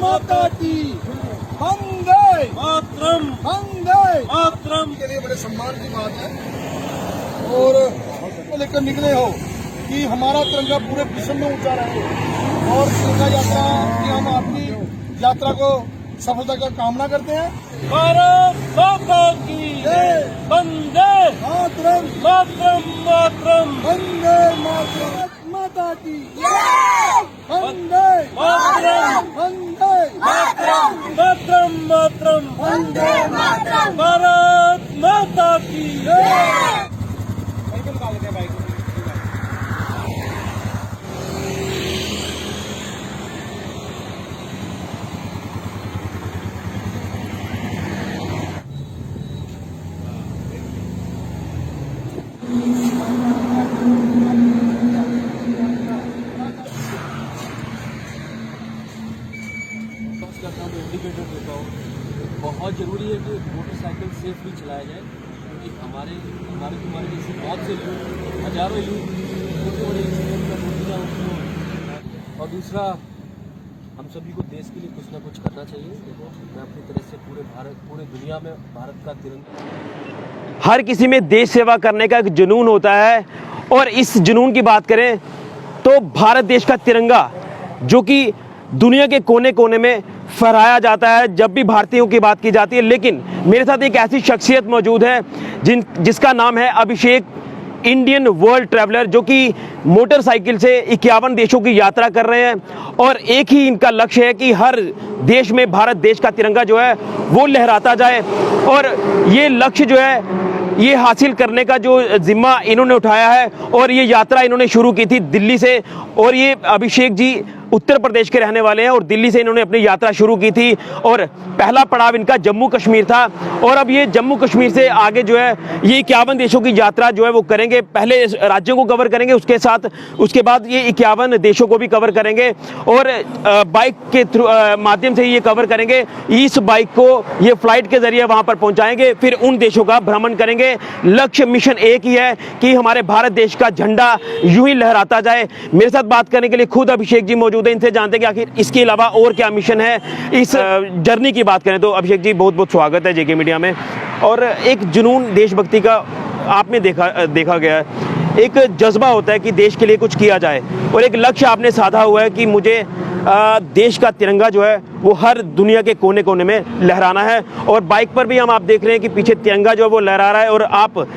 माता की वंदे मातरम वंदे मातरम। के लिए बड़े सम्मान की बात है और उसको लेकर निकले हो कि हमारा तिरंगा पूरे विश्व में ऊंचा रहे और तिरंगा यात्रा की हम आपकी यात्रा को सफलता का कामना करते हैं। भारत माता की वंदे मातरम मातरम मातरम वंदे मातरम माता की वंदे मातरम वंदे मातरम मातरम वंदे मातरम भारत माता की करता हूँ, इंडिकेटर देता हूँ। बहुत ज़रूरी है कि मोटरसाइकिल सेफली चलाया जाए क्योंकि तुम्हारे जैसे बहुत से लोग हजारों लोग छोटे बड़े एक्सीडेंट में होते हैं। और दूसरा हम सभी को देश के लिए कुछ ना कुछ करना चाहिए। देखो मैं अपनी तरह से पूरे दुनिया में भारत का तिरंगा, हर किसी में देश सेवा करने का एक जुनून होता है और इस जुनून की बात करें तो भारत देश का तिरंगा जो कि दुनिया के कोने कोने में फहराया जाता है जब भी भारतीयों की बात की जाती है। लेकिन मेरे साथ एक ऐसी शख्सियत मौजूद है जिसका नाम है अभिषेक, इंडियन वर्ल्ड ट्रैवलर, जो कि मोटरसाइकिल से 51 देशों की यात्रा कर रहे हैं और एक ही इनका लक्ष्य है कि हर देश में भारत देश का तिरंगा जो है वो लहराता जाए। और ये लक्ष्य जो है ये हासिल करने का जो जिम्मा इन्होंने उठाया है और ये यात्रा इन्होंने शुरू की थी दिल्ली से। और ये अभिषेक जी उत्तर प्रदेश के रहने वाले हैं और दिल्ली से इन्होंने अपनी यात्रा शुरू की थी और पहला पड़ाव इनका जम्मू कश्मीर था। और अब ये जम्मू कश्मीर से आगे जो है ये 51 देशों की यात्रा जो है वो करेंगे। पहले राज्यों को कवर करेंगे, उसके बाद ये 51 देशों को भी कवर करेंगे और बाइक के माध्यम से ये कवर करेंगे। इस बाइक को ये फ्लाइट के जरिए वहां पर पहुंचाएंगे, फिर उन देशों का भ्रमण करेंगे। लक्ष्य मिशन एक ही है कि हमारे भारत देश का झंडा यूं ही लहराता जाए। मेरे साथ बात करने के लिए खुद अभिषेक जी मौजूद है, इनसे जानते हैं कि आखिर इसके अलावा और क्या मिशन है। इस जर्नी की बात करें तो अभिषेक जी बहुत बहुत स्वागत है जेके मीडिया में। और एक जुनून देशभक्ति का आप में देखा गया है, एक जज्बा होता है कि देश के लिए कुछ किया जाए और एक लक्ष्य आपने साधा हुआ है कि मुझे देश का तिरंगा जो है वो हर दुनिया के कोने कोने में लहराना है। और बाइक पर भी हम आप देख रहे हैं कि पीछे तिरंगा जो है वो लहरा रहा है और आप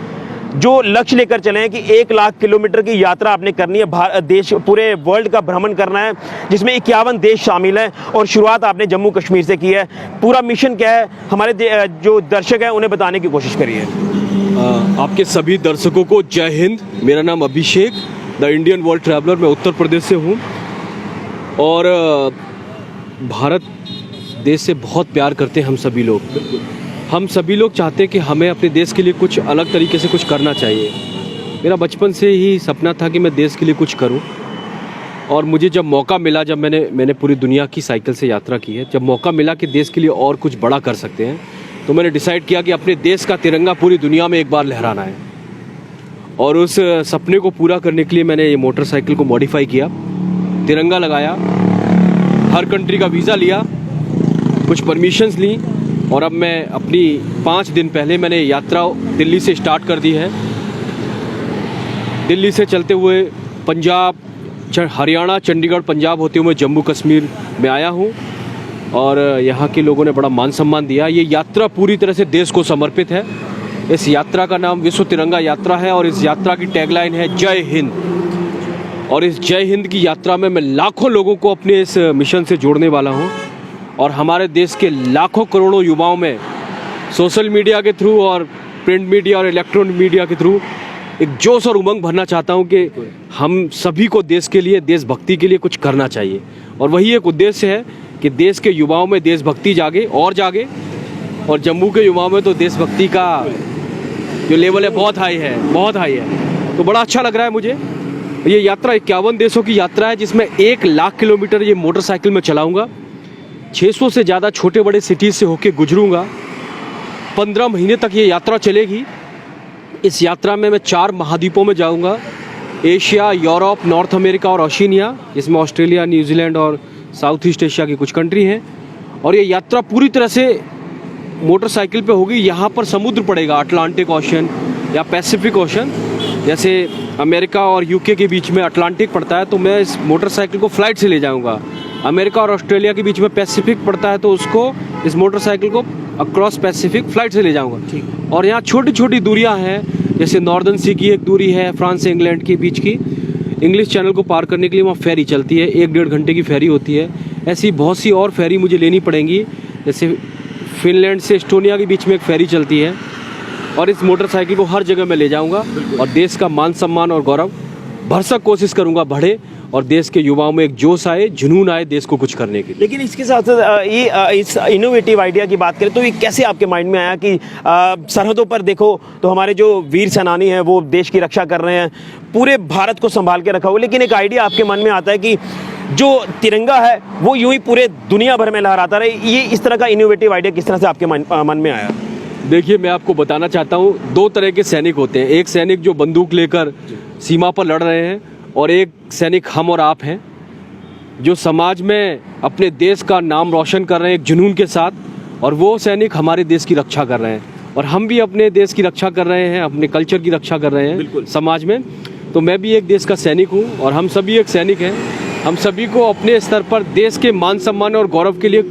जो लक्ष्य लेकर चले हैं कि 1 लाख किलोमीटर की यात्रा आपने करनी है, देश पूरे वर्ल्ड का भ्रमण करना है जिसमें 51 देश शामिल हैं और शुरुआत आपने जम्मू कश्मीर से की है। पूरा मिशन क्या है हमारे जो दर्शक हैं उन्हें बताने की कोशिश करिए। आपके सभी दर्शकों को जय हिंद। मेरा नाम अभिषेक, द इंडियन वर्ल्ड ट्रैवलर, मैं उत्तर प्रदेश से हूँ और भारत देश से बहुत प्यार करते हैं हम सभी लोग। हम सभी लोग चाहते हैं कि हमें अपने देश के लिए कुछ अलग तरीके से कुछ करना चाहिए। मेरा बचपन से ही सपना था कि मैं देश के लिए कुछ करूं और मुझे जब मौका मिला, जब मैंने पूरी दुनिया की साइकिल से यात्रा की है, जब मौका मिला कि देश के लिए और कुछ बड़ा कर सकते हैं तो मैंने डिसाइड किया कि अपने देश का तिरंगा पूरी दुनिया में एक बार लहराना है। और उस सपने को पूरा करने के लिए मैंने ये मोटरसाइकिल को मॉडिफाई किया, तिरंगा लगाया, हर कंट्री का वीज़ा लिया, कुछ परमिशंस ली और अब मैं अपनी 5 दिन पहले मैंने यात्रा दिल्ली से स्टार्ट कर दी है। दिल्ली से चलते हुए पंजाब, हरियाणा, चंडीगढ़, पंजाब होते हुए जम्मू कश्मीर में आया हूँ और यहाँ के लोगों ने बड़ा मान सम्मान दिया। ये यात्रा पूरी तरह से देश को समर्पित है। इस यात्रा का नाम विश्व तिरंगा यात्रा है और इस यात्रा की टैगलाइन है जय हिंद। और इस जय हिंद की यात्रा में मैं लाखों लोगों को अपने इस मिशन से जोड़ने वाला हूँ और हमारे देश के लाखों करोड़ों युवाओं में सोशल मीडिया के थ्रू और प्रिंट मीडिया और इलेक्ट्रॉनिक मीडिया के थ्रू एक जोश और उमंग भरना चाहता हूं कि हम सभी को देश के लिए, देशभक्ति के लिए कुछ करना चाहिए। और वही एक उद्देश्य है कि देश के युवाओं में देशभक्ति जागे और जम्मू के युवाओं में तो देशभक्ति का जो लेवल है बहुत हाई है। तो बड़ा अच्छा लग रहा है मुझे। ये यात्रा 51 देशों की यात्रा है जिसमें 1 लाख किलोमीटर ये मोटरसाइकिल में चलाऊँगा। 600 से ज़्यादा छोटे बड़े सिटीज़ से होके गुजरूँगा। 15 महीने तक ये यात्रा चलेगी। इस यात्रा में मैं 4 महाद्वीपों में जाऊँगा, एशिया, यूरोप, नॉर्थ अमेरिका और ओशिनिया, जिसमें ऑस्ट्रेलिया, न्यूजीलैंड और साउथ ईस्ट एशिया की कुछ कंट्री हैं। और ये यात्रा पूरी तरह से मोटरसाइकिल पे होगी। यहाँ पर समुद्र पड़ेगा, अटलांटिक ओशन या पैसिफिक ओशन। जैसे अमेरिका और यूके के बीच में अटलांटिक पड़ता है तो मैं इस मोटरसाइकिल को फ्लाइट से ले जाऊँगा। अमेरिका और ऑस्ट्रेलिया के बीच में पैसिफिक पड़ता है तो उसको, इस मोटरसाइकिल को अक्रॉस पैसिफिक फ्लाइट से ले जाऊँगा। और यहाँ छोटी छोटी दूरियाँ हैं, जैसे नॉर्दर्न सी की एक दूरी है फ्रांस से इंग्लैंड के बीच की। इंग्लिश चैनल को पार करने के लिए वहाँ फेरी चलती है, 1-1.5 घंटे की फेरी होती है। ऐसी बहुत सी और फेरी मुझे लेनी पड़ेंगी, जैसे फिनलैंड से एस्टोनिया के बीच में एक फेरी चलती है। और इस मोटरसाइकिल को हर जगह मैं ले जाऊंगा और देश का मान सम्मान और गौरव भरसक कोशिश करूंगा बढ़े और देश के युवाओं में एक जोश आए, जुनून आए देश को कुछ करने के लिए। लेकिन इसके साथ साथ ये इस इनोवेटिव आइडिया की बात करें तो ये कैसे आपके माइंड में आया कि सरहदों पर देखो तो हमारे जो वीर सेनानी हैं वो देश की रक्षा कर रहे हैं, पूरे भारत को संभाल के रखा हुआ, लेकिन एक आइडिया आपके मन में आता है कि जो तिरंगा है वो यूं ही पूरे दुनिया भर में लहराता रहे। ये इस तरह का इनोवेटिव आइडिया किस तरह से आपके मन में आया? देखिए, मैं आपको बताना चाहता हूँ, 2 तरह के सैनिक होते हैं। एक सैनिक जो बंदूक लेकर सीमा पर लड़ रहे हैं और एक सैनिक हम और आप हैं, जो समाज में अपने देश का नाम रोशन कर रहे हैं एक जुनून के साथ, और वो सैनिक हमारे देश की रक्षा कर रहे हैं। और हम भी अपने देश की रक्षा कर रहे हैं, अपने कल्चर की रक्षा कर रहे हैं समाज में। तो मैं भी एक देश का सैनिक हूँ और हम सभी एक सैनिक हैं। हम सभी को अपने स्तर पर देश के मान सम्मान और गौरव के लिए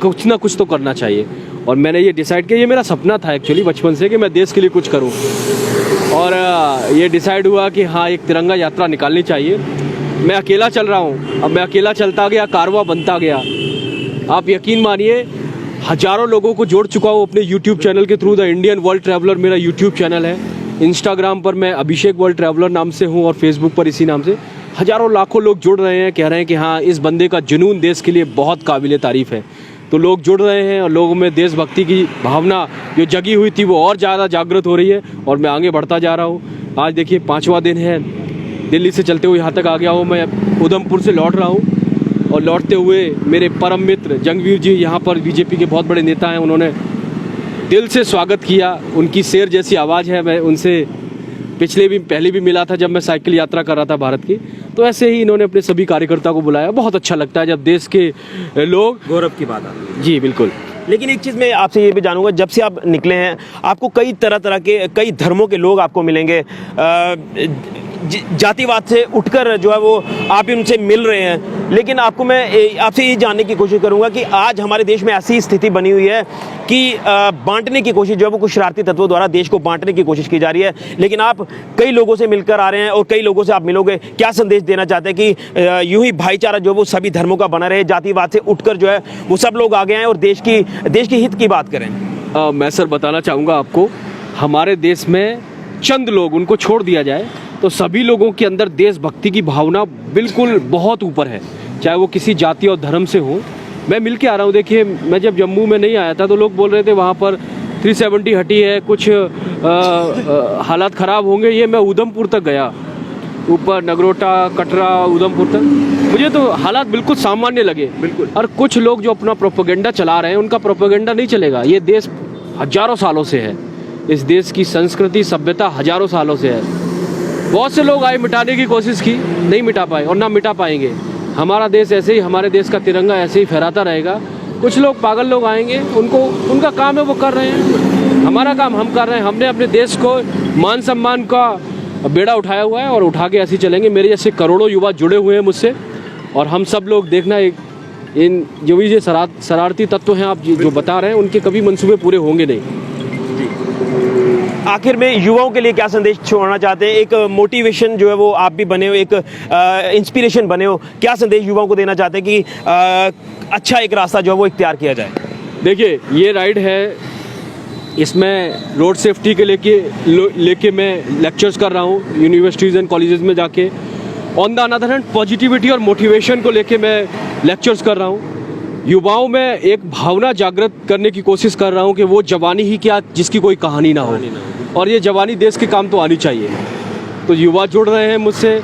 कुछ ना कुछ तो करना चाहिए। और मैंने ये डिसाइड किया, ये मेरा सपना था एक्चुअली बचपन से कि मैं देश के लिए कुछ करूं। और ये डिसाइड हुआ कि हाँ, एक तिरंगा यात्रा निकालनी चाहिए। मैं अकेला चल रहा हूं, अब मैं अकेला चलता गया, कारवां बनता गया। आप यकीन मानिए, हज़ारों लोगों को जोड़ चुका हूँ अपने यूट्यूब चैनल के through. The Indian world traveller मेरा यूट्यूब चैनल है। इंस्टाग्राम पर मैं अभिषेक वर्ल्ड ट्रैवलर नाम से हूँ और फेसबुक पर इसी नाम से। हज़ारों लाखों लोग जुड़ रहे हैं, कह रहे हैं कि हाँ, इस बंदे का जुनून देश के लिए बहुत काबिल तारीफ़ है। तो लोग जुड़ रहे हैं और लोगों में देशभक्ति की भावना जो जगी हुई थी वो और ज़्यादा जागृत हो रही है और मैं आगे बढ़ता जा रहा हूँ। आज देखिए 5वां दिन है, दिल्ली से चलते हुए यहाँ तक आ गया हूँ। मैं उधमपुर से लौट रहा हूँ और लौटते हुए मेरे परम मित्र जंगवीर जी, यहाँ पर बीजेपी के बहुत बड़े नेता हैं, उन्होंने दिल से स्वागत किया। उनकी शेर जैसी आवाज़ है। मैं उनसे पहले भी मिला था जब मैं साइकिल यात्रा कर रहा था भारत की। तो ऐसे ही इन्होंने अपने सभी कार्यकर्ता को बुलाया। बहुत अच्छा लगता है जब देश के लोग, गौरव की बात आती है। जी बिल्कुल। लेकिन एक चीज़ मैं आपसे ये भी जानूंगा, जब से आप निकले हैं आपको कई तरह के कई धर्मों के लोग आपको मिलेंगे, जातिवाद से उठकर जो है वो आप उनसे मिल रहे हैं। लेकिन आपको मैं आपसे ये जानने की कोशिश करूंगा कि आज हमारे देश में ऐसी स्थिति बनी हुई है कि बांटने की कोशिश जो है वो कुछ शरारती तत्वों द्वारा देश को बांटने की कोशिश की जा रही है। लेकिन आप कई लोगों से मिलकर आ रहे हैं और कई लोगों से आप मिलोगे, क्या संदेश देना चाहते हैं कि यूं ही भाईचारा जो वो सभी धर्मों का बना रहे, जातिवाद से उठकर जो है वो सब लोग आगे आए और देश की हित की बात करें? मैं सर बताना चाहूँगा आपको, हमारे देश में चंद लोग, उनको छोड़ दिया जाए तो सभी लोगों के अंदर देशभक्ति की भावना बिल्कुल बहुत ऊपर है, चाहे वो किसी जाति और धर्म से हो। मैं मिल के आ रहा हूँ। देखिए, मैं जब जम्मू में नहीं आया था तो लोग बोल रहे थे वहाँ पर 370 हटी है, कुछ हालात ख़राब होंगे। ये मैं उधमपुर तक गया, ऊपर नगरोटा, कटरा, उधमपुर तक, मुझे तो हालात बिल्कुल सामान्य लगे। बिल्कुल। और कुछ लोग जो अपना प्रोपेगेंडा चला रहे हैं, उनका प्रोपेगेंडा नहीं चलेगा। ये देश हज़ारों सालों से है, इस देश की संस्कृति सभ्यता हज़ारों सालों से है। बहुत से लोग आए, मिटाने की कोशिश की, नहीं मिटा पाए और ना मिटा पाएंगे। हमारा देश ऐसे ही, हमारे देश का तिरंगा ऐसे ही फहराता रहेगा। कुछ लोग पागल लोग आएंगे, उनका काम है, वो कर रहे हैं। हमारा काम हम कर रहे हैं। हमने अपने देश को मान सम्मान का बेड़ा उठाया हुआ है और उठा के ऐसे ही चलेंगे। मेरे जैसे करोड़ों युवा जुड़े हुए हैं मुझसे और हम सब लोग देखना, इन जो भी ये शरारती तत्व हैं आप जो बता रहे हैं, उनके कभी मंसूबे पूरे होंगे नहीं। आखिर में युवाओं के लिए क्या संदेश छोड़ना चाहते हैं? एक मोटिवेशन जो है वो आप भी बने हो, एक इंस्पिरेशन बने हो, क्या संदेश युवाओं को देना चाहते हैं कि अच्छा एक रास्ता जो है वो इख्तियार किया जाए? देखिए, ये राइड है, इसमें रोड सेफ्टी के लेके मैं लेक्चर्स कर रहा हूँ यूनिवर्सिटीज़ एंड कॉलेजेस में जाके। On the another hand positivity और मोटिवेशन को लेके मैं लेक्चर्स कर रहा हूँ। युवाओं में एक भावना जागृत करने की कोशिश कर रहा हूँ कि वो जवानी ही क्या जिसकी कोई कहानी ना हो, और ये जवानी देश के काम तो आनी चाहिए। तो युवा जुड़ रहे हैं मुझसे,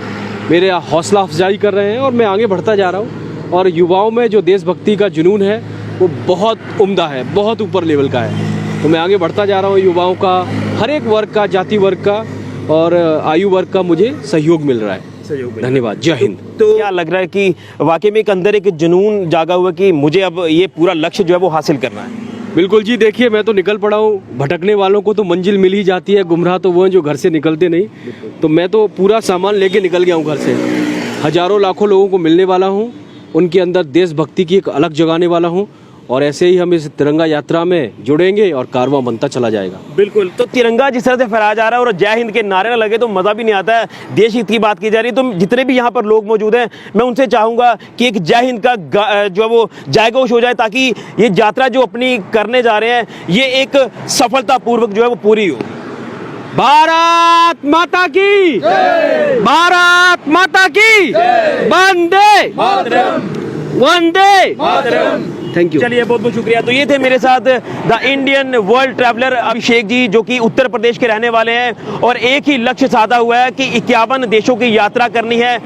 मेरे हौसला अफजाई कर रहे हैं और मैं आगे बढ़ता जा रहा हूँ। और युवाओं में जो देशभक्ति का जुनून है वो बहुत उम्दा है, बहुत ऊपर लेवल का है। तो मैं आगे बढ़ता जा रहा हूँ। युवाओं का, हर एक वर्ग का, जाति वर्ग का और आयु वर्ग का मुझे सहयोग मिल रहा है। सहयोग मिलेगा। धन्यवाद। जय हिंद। तो क्या लग रहा है कि वाकई में एक अंदर एक जुनून जागा हुआ कि मुझे अब ये पूरा लक्ष्य जो है वो हासिल करना है? बिल्कुल जी, देखिए मैं तो निकल पड़ा हूँ। भटकने वालों को तो मंजिल मिल ही जाती है, गुमराह तो वो हैं जो घर से निकलते नहीं। तो मैं तो पूरा सामान लेके निकल गया हूँ घर से। हजारों लाखों लोगों को मिलने वाला हूँ, उनके अंदर देशभक्ति की एक अलग जगाने वाला हूँ, और ऐसे ही हम इस तिरंगा यात्रा में जुड़ेंगे और कारवां बनता चला जाएगा। बिल्कुल। तो तिरंगा जिस तरह से फहराया जा रहा है और जय हिंद के नारे ना लगे तो मज़ा भी नहीं आता है। देश हित की बात की जा रही है, तो जितने भी यहाँ पर लोग मौजूद हैं मैं उनसे चाहूँगा कि एक जय हिंद का जो है वो जयघोष हो जाए, ताकि ये यात्रा जो अपनी करने जा रहे हैं ये एक सफलतापूर्वक जो है वो पूरी हो। भारत माता की, भारत माता की, वंदे वंदे। Thank you. चलिए, बहुत बहुत शुक्रिया। तो ये थे मेरे साथ the Indian world traveller Abhishek ji, जो कि उत्तर प्रदेश के रहने वाले हैं और एक ही लक्ष्य साधा हुआ है कि 51 देशों की यात्रा करनी है,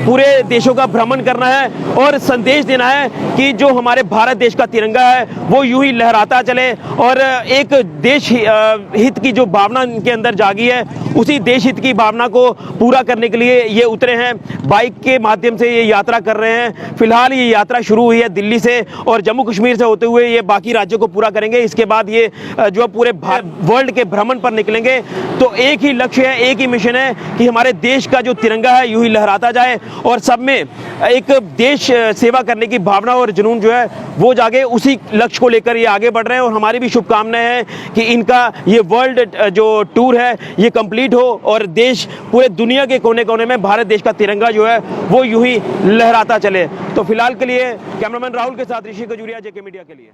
पूरे देशों का भ्रमण करना है और संदेश देना है कि जो हमारे भारत देश का तिरंगा है वो यूं ही लहराता चले, और एक देश हित की जो भावना इनके अंदर जागी है उसी देश हित की भावना को पूरा करने के लिए ये उतरे हैं। बाइक के माध्यम से ये यात्रा कर रहे हैं। फिलहाल ये यात्रा शुरू हुई है दिल्ली से और जम्मू कश्मीर से होते हुए ये बाकी राज्यों को पूरा करेंगे। इसके बाद ये जो पूरे वर्ल्ड के भ्रमण पर निकलेंगे। तो एक ही लक्ष्य है, एक ही मिशन है कि हमारे देश का जो तिरंगा है यूं ही लहराता जाए और सब में एक देश सेवा करने की भावना और जुनून जो है वो जागे। उसी लक्ष्य को लेकर ये आगे बढ़ रहे हैं और हमारी भी शुभकामनाएं हैं कि इनका ये वर्ल्ड जो टूर है ये कंप्लीट हो और देश पूरे दुनिया के कोने कोने में भारत देश का तिरंगा जो है वो यूं ही लहराता चले। तो फिलहाल के लिए कैमरामैन राहुल के साथ ऋषि खजूरिया, जेके मीडिया के लिए।